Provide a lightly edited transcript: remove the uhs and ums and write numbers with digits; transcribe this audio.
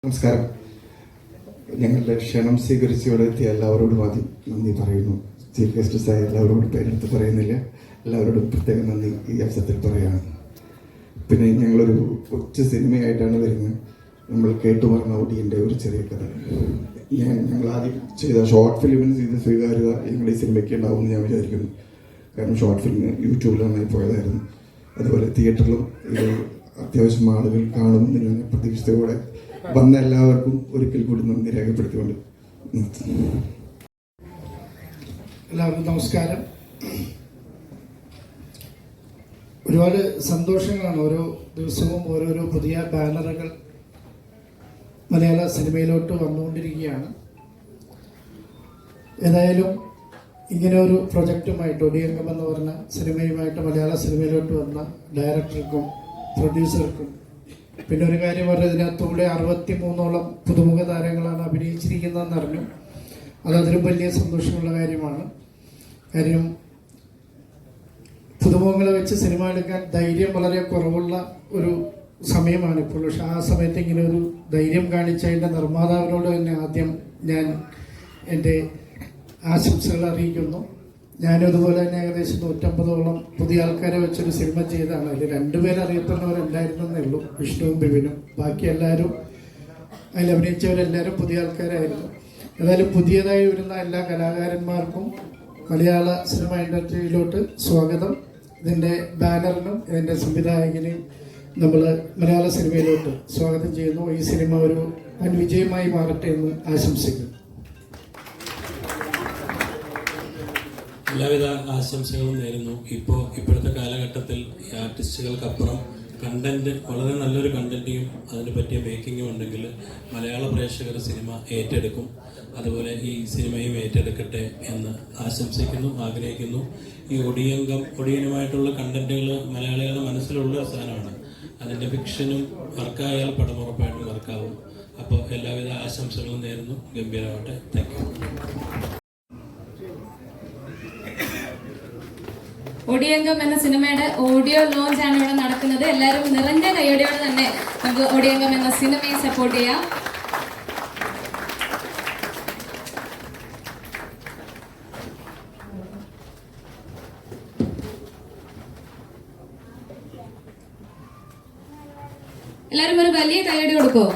നമസ്കാരം. ഞങ്ങളുടെ ക്ഷണം സ്വീകരിച്ച് ഇവിടെ എത്തിയ എല്ലാവരോടും ആദ്യം നന്ദി പറയുന്നു. ചീഫ് ഗസ്റ്റസായ എല്ലാവരോടും പേരെടുത്ത് പറയുന്നില്ല, എല്ലാവരോടും പ്രത്യേകം നന്ദി ഈ അവസരത്തിൽ പറയുകയാണ്. പിന്നെ ഞങ്ങളൊരു കൊച്ചു സിനിമയായിട്ടാണ് വരുന്നത്. നമ്മൾ കേട്ടുമറന്ന ഒടിയൻ്റെ ഒരു ചെറിയ കഥ. ഞങ്ങൾ ആദ്യം ചെയ്ത ഷോർട്ട് ഫിലിമിന് ചെയ്ത സ്വീകാര്യത ഞങ്ങളുടെ ഈ സിനിമയ്ക്ക് ഉണ്ടാവുമെന്ന് ഞാൻ വിചാരിക്കുന്നു. കാരണം ഷോർട്ട് ഫിലിം യൂട്യൂബിൽ നന്നായി പോയതായിരുന്നു. അതുപോലെ തിയേറ്ററിലും ഇത് അത്യാവശ്യം ആളുകൾ കാണുമെന്ന് ഞാൻ പ്രതീക്ഷിച്ചതോടെ വന്ന എല്ലാവർക്കും ഒരിക്കൽ കൂടി നന്ദി രേഖപ്പെടുത്തിക്കൊണ്ട് എല്ലാവർക്കും നമസ്കാരം. ഒരുപാട് സന്തോഷങ്ങളാണ്. ഓരോ ദിവസവും ഓരോരോ പുതിയ ബാനറുകൾ മലയാള സിനിമയിലോട്ട് വന്നുകൊണ്ടിരിക്കുകയാണ്. ഏതായാലും ഇങ്ങനെ ഒരു പ്രൊജക്റ്റുമായിട്ട് ഒടിയങ്കം എന്ന് പറഞ്ഞ സിനിമയുമായിട്ട് മലയാള സിനിമയിലോട്ട് വന്ന ഡയറക്ടർക്കും പ്രൊഡ്യൂസർക്കും, പിന്നെ ഒരു കാര്യം പറഞ്ഞാൽ ഇതിനകത്തൂടെ 63ഓളം പുതുമുഖ താരങ്ങളാണ് അഭിനയിച്ചിരിക്കുന്നതെന്ന് അറിഞ്ഞു. അതതിലും വലിയ സന്തോഷമുള്ള കാര്യമാണ്. കാര്യം പുതുമുഖങ്ങളെ വെച്ച് സിനിമ എടുക്കാൻ ധൈര്യം വളരെ കുറവുള്ള ഒരു സമയമാണ് ഇപ്പോൾ. പക്ഷെ ആ സമയത്ത് ഇങ്ങനെ ഒരു ധൈര്യം കാണിച്ചതിൻ്റെ നിർമ്മാതാവിനോട് തന്നെ ആദ്യം ഞാൻ എൻ്റെ ആശംസകൾ അറിയിക്കുന്നു. ഞാനും അതുപോലെ തന്നെ ഏകദേശം 150ഓളം പുതിയ ആൾക്കാരെ വെച്ചൊരു സിനിമ ചെയ്തതാണ്. അതിൽ 2 പേര് അറിയപ്പെടുന്നവരുണ്ടായിരുന്നേ ഉള്ളൂ, വിഷ്ണുവും ബിബിനും. ബാക്കി എല്ലാവരും അതിൽ അഭിനയിച്ചവരെല്ലാവരും പുതിയ ആൾക്കാരായിരുന്നു. ഏതായാലും പുതിയതായി വരുന്ന എല്ലാ കലാകാരന്മാർക്കും മലയാള സിനിമ ഇൻഡസ്ട്രിയിലോട്ട് സ്വാഗതം. ഇതിൻ്റെ ബാനറിനും ഇതിൻ്റെ സംവിധായകനെയും നമ്മൾ മലയാള സിനിമയിലോട്ട് സ്വാഗതം ചെയ്യുന്നു. ഈ സിനിമ ഒരു വൻ വിജയമായി മാറട്ടെ എന്ന് ആശംസിക്കുന്നു. എല്ലാവിധ ആശംസകളും നേരുന്നു. ഇപ്പോഴത്തെ കാലഘട്ടത്തിൽ ഈ ആർട്ടിസ്റ്റുകൾക്കപ്പുറം കണ്ടന്റ്, വളരെ നല്ലൊരു കണ്ടന്റിയും അതിന് പറ്റിയ മേക്കിങ്ങും ഉണ്ടെങ്കിൽ മലയാള പ്രേക്ഷകർ സിനിമ ഏറ്റെടുക്കും. അതുപോലെ ഈ സിനിമയും ഏറ്റെടുക്കട്ടെ എന്ന് ആശംസിക്കുന്നു, ആഗ്രഹിക്കുന്നു. ഈ ഒടിയനുമായിട്ടുള്ള കണ്ടന്റുകൾ മലയാളികളുടെ മനസ്സിലുള്ള ഒരു സാധനമാണ്. അതിൻ്റെ ഫിക്ഷനും വർക്കായാൽ പടം ഉറപ്പായിട്ടും വർക്കാവും. അപ്പോൾ എല്ലാവിധ ആശംസകളും നേരുന്നു. ഗംഭീരമാവട്ടെ. Thank you. ഒടിയങ്കം എന്ന സിനിമയുടെ ഓഡിയോ ലോഞ്ച് ആണ് ഇവിടെ നടക്കുന്നത്. എല്ലാവരും നിറഞ്ഞ കൈയോടെയോടെ തന്നെ നമുക്ക് ഒടിയങ്കം എന്ന സിനിമയെ സപ്പോർട്ട് ചെയ്യാം. എല്ലാവരും ഒരു വലിയ കൈയോടെ കൊടുക്കോ.